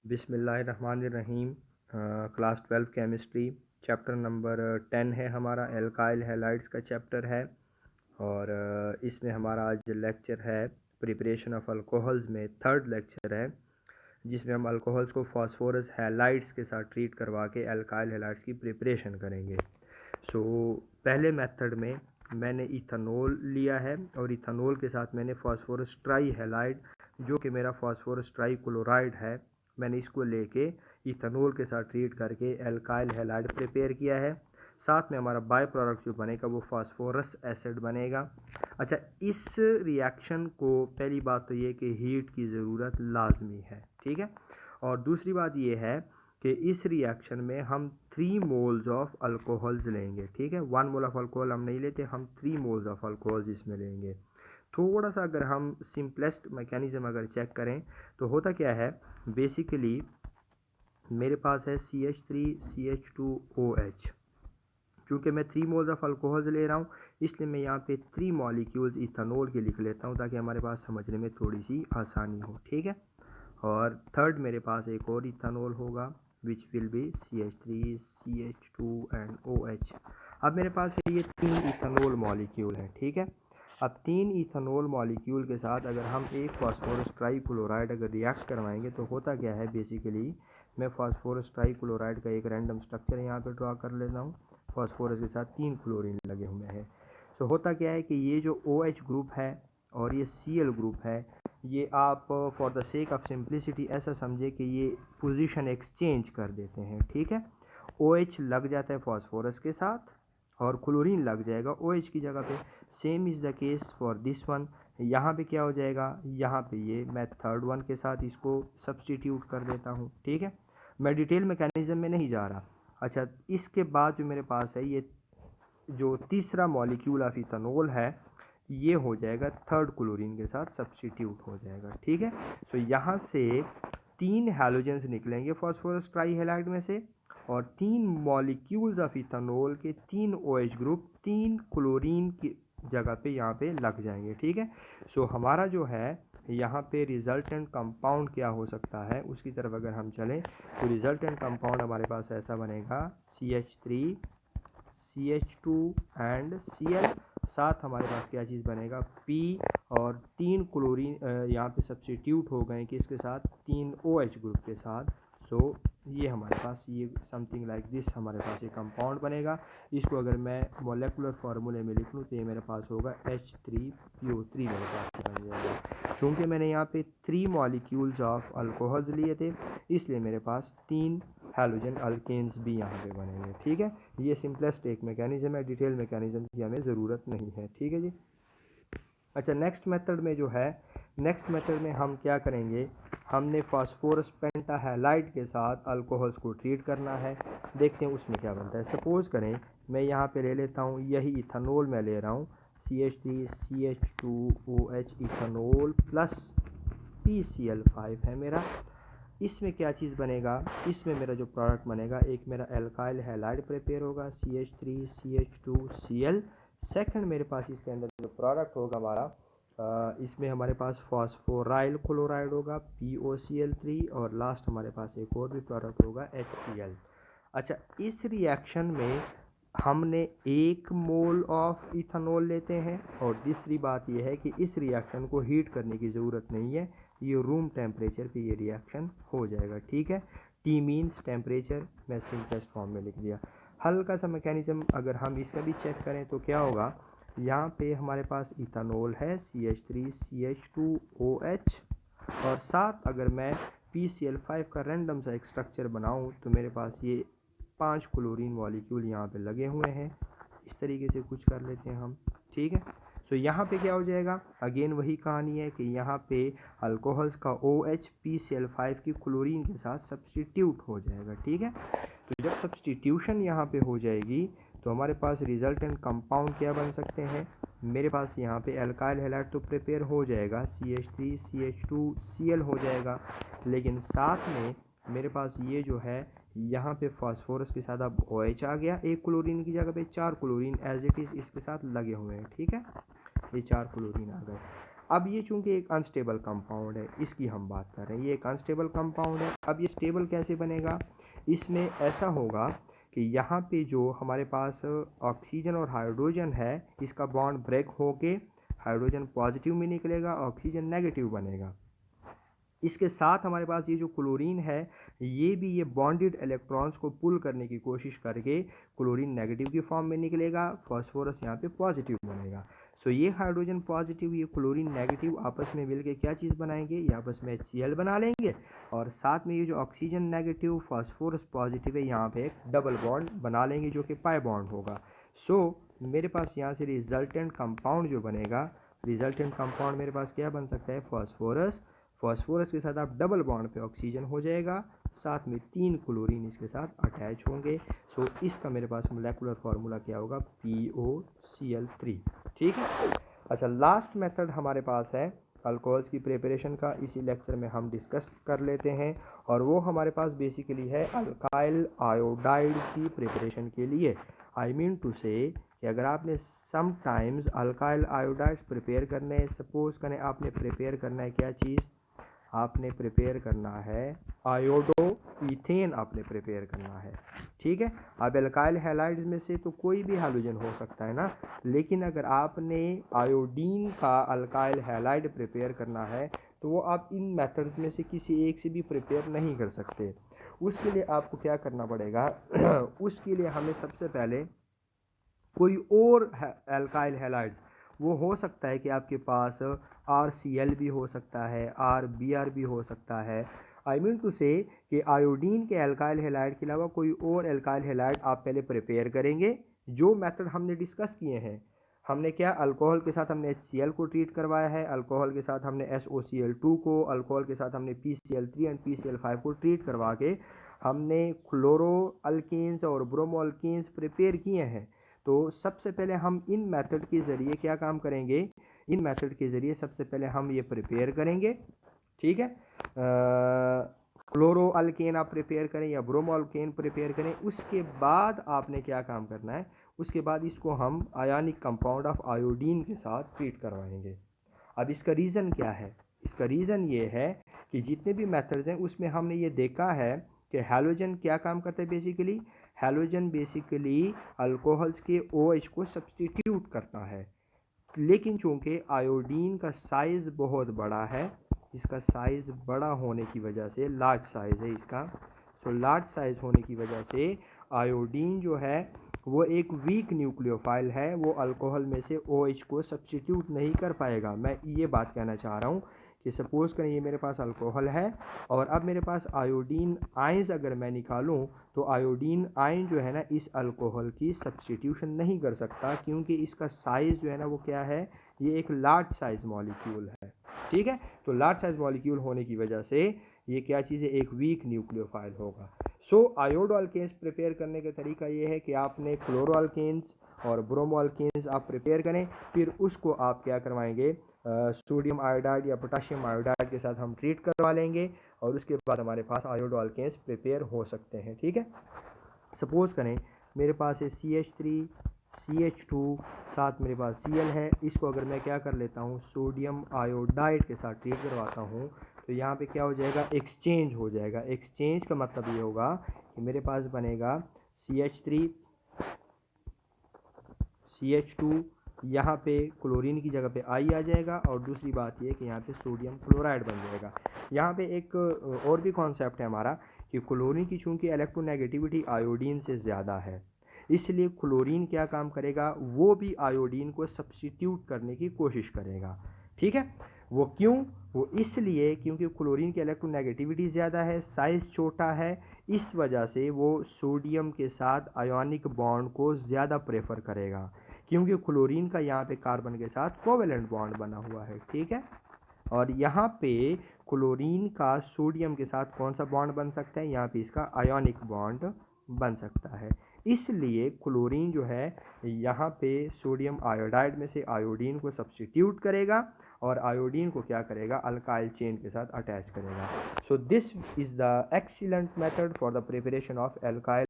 बिस्मिल्लाहिर्रहमानिर्रहीम। Class 12 chemistry chapter number 10 है हमारा, एल्काइल हैलाइड्स का चैप्टर है। और इसमें हमारा आज लेक्चर है प्रिपरेशन ऑफ अल्कोहल्स में थर्ड लेक्चर है, जिसमें हम अल्कोहल्स को फास्फोरस हैलाइड्स के साथ ट्रीट करवा के एल्काइल हैलाइड्स की प्रिपरेशन करेंगे। पहले मेथड में मैंने इथेनॉल लिया है और इथेनॉल के साथ मैंने फास्फोरस ट्राई हैलाइड, जो कि मेरा फास्फोरस ट्राई क्लोराइड है, मैंने इसको लेके इथेनॉल के साथ ट्रीट करके एल्काइल हैलाइड प्रिपेयर किया है। साथ में हमारा बाय प्रोडक्ट जो बनेगा वो फास्फोरस एसिड बनेगा। अच्छा, इस रिएक्शन को पहली बात तो ये कि हीट की ज़रूरत लाजमी है, ठीक है। और दूसरी बात ये है कि इस रिएक्शन में हम 3 मोल्स ऑफ अल्कोहल्स लेंगे, ठीक है। 1 मोल ऑफ अल्कोहल हम नहीं लेते, हम 3 मोल्स ऑफ अल्कोहल्स इसमें लेंगे। थोड़ा सा अगर हम सिंपलेस्ट मैकेनिज्म अगर चेक करें तो होता क्या है, बेसिकली मेरे पास है CH3CH2OH। चूँकि मैं 3 मोल्स ऑफ अल्कोहल्स ले रहा हूँ, इसलिए मैं यहाँ पे 3 मॉलिक्यूल्स इथेनॉल के लिख लेता हूँ ताकि हमारे पास समझने में थोड़ी सी आसानी हो, ठीक है। और थर्ड मेरे पास एक और इथेनॉल होगा which will be CH3CH2 and OH। अब मेरे पास है ये 3 इथेनॉल मॉलिक्यूल हैं, ठीक है। अब 3 इथेनॉल मॉलिक्यूल के साथ अगर हम एक फास्फोरस ट्राई क्लोराइड अगर रिएक्ट करवाएंगे तो होता क्या है, बेसिकली मैं फास्फोरस ट्राई क्लोराइड का एक रैंडम स्ट्रक्चर यहाँ पे ड्रा कर लेता हूँ। फास्फोरस के साथ 3 क्लोरीन लगे हुए हैं। होता क्या है कि ये जो OH ग्रुप है और ये Cl ग्रुप है, ये आप for the sake of simplicity ऐसा समझे कि ये पोजीशन एक्सचेंज कर देते हैं, ठीक है। OH लग जाता है फास्फोरस के साथ और क्लोरीन लग जाएगा OH की जगह पे। Same is the case for this one. यहाँ पे क्या हो जाएगा, यहाँ पे ये मैं थर्ड वन के साथ इसको सब्सटीट्यूट कर देता हूँ, ठीक है। मैं डिटेल मैकेनिज्म में नहीं जा रहा। अच्छा, इसके बाद जो मेरे पास है ये जो तीसरा मॉलिक्यूल ऑफ इथेनॉल है, ये हो जाएगा थर्ड क्लोरीन के साथ सब्सटीट्यूट हो जाएगा, ठीक है। यहाँ से 3 हैलोजेंस निकलेंगे फास्फोरस ट्राई हैलाइड में से, और 3 मॉलिक्यूल्स ऑफ इथेनॉल के 3 OH ग्रुप 3 क्लोरीन की जगह पे यहाँ पे लग जाएंगे, ठीक है। हमारा जो है यहाँ पे रिजल्टेंट कंपाउंड क्या हो सकता है उसकी तरफ अगर हम चलें तो रिजल्टेंट कंपाउंड हमारे पास ऐसा बनेगा CH3 CH2 एंड Cl। साथ हमारे पास क्या चीज़ बनेगा P, और 3 क्लोरीन यहाँ पे सब्स्टिट्यूट हो गए किसके साथ, 3 OH ग्रुप के साथ। ये हमारे पास ये समथिंग लाइक दिस हमारे पास ये कंपाउंड बनेगा। इसको अगर मैं मोलेकुलर फार्मूले में लिख लूँ तो ये मेरे पास होगा H3PO3 मेरे पास बन जाएगा। चूँकि मैंने यहाँ पे 3 मॉलिक्यूल्स ऑफ अल्कोहल्स लिए थे, इसलिए मेरे पास 3 हैलोजन अल्केन्स भी यहाँ पे बनेंगे, ठीक है। ये सिंपलेस्ट एक मैकेनिज्म है, डिटेल मैकेनिज्म की हमें ज़रूरत नहीं है, ठीक है जी। अच्छा, नेक्स्ट मेथड में जो है, नेक्स्ट मेथड में हम क्या करेंगे, हमने फास्फोरस पेंटाहैलाइड के साथ अल्कोहल्स को ट्रीट करना है। देखते हैं उसमें क्या बनता है। सपोज़ करें मैं यहाँ पे ले लेता हूँ, यही इथेनॉल मैं ले रहा हूँ, CH3CH2OH इथेनॉल प्लस PCl5 है मेरा। इसमें क्या चीज़ बनेगा, इसमें मेरा जो प्रोडक्ट बनेगा, एक मेरा एल्काइल हैलाइड प्रिपेयर होगा CH3CH2Cl। सेकंड मेरे पास इसके अंदर जो प्रोडक्ट होगा हमारा, इसमें हमारे पास फास्फोराइल क्लोराइड होगा POCl3, और लास्ट हमारे पास एक और भी प्रोडक्ट होगा HCl। अच्छा, इस रिएक्शन में हमने 1 मोल ऑफ इथेनॉल लेते हैं, और दूसरी बात यह है कि इस रिएक्शन को हीट करने की ज़रूरत नहीं है, ये रूम टेम्परेचर पे ये रिएक्शन हो जाएगा, ठीक है। T मीन्स टेम्परेचर मैं सिंपलेस्ट फॉर्म में लिख दिया। हल्का सा मैकेनिज्म अगर हम इसका भी चेक करें तो क्या होगा, यहाँ पे हमारे पास इथेनॉल है CH3CH2OH, और साथ अगर मैं PCl5 का रैंडम सा एक स्ट्रक्चर बनाऊँ तो मेरे पास ये 5 क्लोरीन मॉलिक्यूल यहाँ पे लगे हुए हैं। इस तरीके से कुछ कर लेते हैं हम, ठीक है। यहाँ पे क्या हो जाएगा, अगेन वही कहानी है कि यहाँ पे अल्कोहल्स का OH PCl5 की क्लोरीन के साथ सब्सटीट्यूट हो जाएगा, ठीक है। तो जब सब्सटीट्यूशन यहाँ पे हो जाएगी तो हमारे पास रिजल्टेंट कंपाउंड क्या बन सकते हैं, मेरे पास यहाँ पे एल्काइल हैलाइड तो प्रिपेयर हो जाएगा, CH3CH2Cl हो जाएगा, लेकिन साथ में मेरे पास ये जो है यहाँ पे फास्फोरस के साथ अब OH आ गया, एक क्लोरीन की जगह पे 4 क्लोरीन एज इट इज़ इसके साथ लगे हुए हैं, ठीक है। ये 4 क्लोरीन आ गए। अब ये चूंकि एक अनस्टेबल कंपाउंड है, इसकी हम बात कर रहे हैं, ये एक अनस्टेबल कंपाउंड है। अब ये स्टेबल कैसे बनेगा? इसमें ऐसा होगा कि यहाँ पे जो हमारे पास ऑक्सीजन और हाइड्रोजन है, इसका बॉन्ड ब्रेक होके हाइड्रोजन पॉजिटिव में निकलेगा, ऑक्सीजन नेगेटिव बनेगा। इसके साथ हमारे पास ये जो क्लोरीन है, ये बॉन्डेड इलेक्ट्रॉन्स को पुल करने की कोशिश करके क्लोरीन नेगेटिव की फॉर्म में निकलेगा, फास्फोरस यहाँ पे पॉजिटिव बनेगा। सो ये हाइड्रोजन पॉजिटिव, ये क्लोरीन नेगेटिव आपस में मिलके क्या चीज़ बनाएंगे? ये आपस में HCl बना लेंगे, और साथ में ये जो ऑक्सीजन नेगेटिव फास्फोरस पॉजिटिव है, यहाँ पे एक डबल बॉन्ड बना लेंगे जो कि पाई बॉन्ड होगा। सो मेरे पास यहाँ से रिजल्टेंट कंपाउंड जो बनेगा, रिजल्टेंट कंपाउंड मेरे पास क्या बन सकता है? फास्फोरस। फास्फोरस के साथ आप डबल बॉन्ड पे ऑक्सीजन हो जाएगा, साथ में 3 क्लोरीन इसके साथ अटैच होंगे। सो इसका मेरे पास मोलेकुलर फार्मूला क्या होगा? POCl3। ठीक है। अच्छा, लास्ट मेथड हमारे पास है अल्कोहल्स की प्रिपरेशन का, इसी लेक्चर में हम डिस्कस कर लेते हैं, और वो हमारे पास बेसिकली है अल्काइल आयोडाइड्स की प्रिपरेशन के लिए। आई मीन टू से कि अगर आपने समटाइम्स अल्काइल आयोडाइड्स प्रिपेयर करने, सपोज करें आपने प्रिपेयर करना है क्या चीज़? आपने प्रिपेयर करना है आयोडो ईथेन, आपने प्रिपेयर करना है। ठीक है। अब एल्काइल हैलाइड्स में से तो कोई भी हैलोजन हो सकता है ना, लेकिन अगर आपने आयोडीन का अल्काइल हैलाइड प्रिपेयर करना है तो वो आप इन मेथड्स में से किसी एक से भी प्रिपेयर नहीं कर सकते। उसके लिए आपको क्या करना पड़ेगा? उसके लिए हमें सबसे पहले कोई और एल्काइल हैलाइड्स, वो हो सकता है कि आपके पास RCl भी हो सकता है, RBr भी हो सकता है। आई मीन टू से कि आयोडीन के एल्काइल हैलाइड के अलावा कोई और एल्काइल हैलाइड आप पहले प्रिपेयर करेंगे। जो मेथड हमने डिस्कस किए हैं, हमने क्या, अल्कोहल के साथ हमने HCl को ट्रीट करवाया है, अल्कोहल के साथ हमने SOCl2 को, अल्कोहल के साथ हमने PCl3 एंड PCl5 को ट्रीट करवा के हमने क्लोरो अल्कीन्स और ब्रोमो अल्कीन्स प्रिपेयर किए हैं। तो सबसे पहले हम इन मेथड के ज़रिए क्या काम करेंगे? इन मेथड के ज़रिए सबसे पहले हम ये प्रिपेयर करेंगे। ठीक है। क्लोरो अल्केन आप प्रिपेयर करें या ब्रोमो अल्केन प्रिपेयर करें, उसके बाद आपने क्या काम करना है? उसके बाद इसको हम आयनिक कंपाउंड ऑफ आयोडीन के साथ ट्रीट करवाएंगे। अब इसका रीज़न क्या है? इसका रीज़न ये है कि जितने भी मेथड्स हैं उसमें हमने ये देखा है कि हैलोजन क्या काम करता है बेसिकली? हैलोजन बेसिकली अल्कोहल्स के OH को सब्सटीट्यूट करता है, लेकिन चूंकि आयोडीन का साइज़ बहुत बड़ा है, इसका साइज़ बड़ा होने की वजह से, लार्ज साइज़ है इसका, सो लार्ज साइज़ होने की वजह से आयोडीन जो है वो एक वीक न्यूक्लियोफाइल है, वो अल्कोहल में से OH को सब्सटीट्यूट नहीं कर पाएगा। मैं ये बात कहना चाह रहा हूँ कि सपोज़ करें ये मेरे पास अल्कोहल है, और अब मेरे पास आयोडीन आयंस अगर मैं निकालूं, तो आयोडीन आयन जो है ना इस अल्कोहल की सब्सटीट्यूशन नहीं कर सकता, क्योंकि इसका साइज़ जो है ना वो क्या है? ये एक लार्ज साइज़ मॉलिक्यूल है। ठीक है। तो लार्ज साइज़ मॉलिक्यूल होने की वजह से ये क्या चीज़ है? एक वीक न्यूक्लियोफाइल होगा। सो आयोडो अल्केन्स प्रिपेयर करने का तरीका ये है कि आपने क्लोरो अल्केन्स और ब्रोमो अल्केन्स आप प्रिपेयर करें, फिर उसको आप क्या करवाएंगे? सोडियम आयोडाइड या पोटाशियम आयोडाइड के साथ हम ट्रीट करवा लेंगे, और उसके बाद हमारे पास आयोडो अल्केन्स प्रिपेयर हो सकते हैं। ठीक है। सपोज़ करें मेरे पास है CH3 CH2, साथ मेरे पास Cl है, इसको अगर मैं क्या कर लेता हूँ? सोडियम आयोडाइड के साथ ट्रीट करवाता हूँ, तो यहाँ पे क्या हो जाएगा? एक्सचेंज हो जाएगा। एक्सचेंज का मतलब ये होगा कि मेरे पास बनेगा CH3 CH2, यहाँ पे क्लोरीन की जगह पे I आ जाएगा, और दूसरी बात ये कि यहाँ पे सोडियम क्लोराइड बन जाएगा। यहाँ पे एक और भी कॉन्सेप्ट है हमारा कि क्लोरीन की चूँकि इलेक्ट्रोनेगेटिविटी आयोडीन से ज़्यादा है, इसलिए क्लोरीन क्या काम करेगा? वो भी आयोडीन को सब्स्टिट्यूट करने की कोशिश करेगा। ठीक है। वो क्यों? वो इसलिए क्योंकि क्लोरीन की इलेक्ट्रोनेगेटिविटी ज़्यादा है, साइज़ छोटा है, इस वजह से वो सोडियम के साथ आयोनिक बॉन्ड को ज़्यादा प्रेफर करेगा, क्योंकि क्लोरीन का यहाँ पे कार्बन के साथ कोवेलेंट बॉन्ड बना हुआ है। ठीक है। और यहाँ पे क्लोरीन का सोडियम के साथ कौन सा बॉन्ड बन सकता है? यहाँ पे इसका आयोनिक बॉन्ड बन सकता है। इसलिए क्लोरीन जो है यहाँ पे सोडियम आयोडाइड में से आयोडीन को सब्स्टिट्यूट करेगा, और आयोडीन को क्या करेगा? अल्काइल चेन के साथ अटैच करेगा। So this is the excellent method for the preparation of alkyl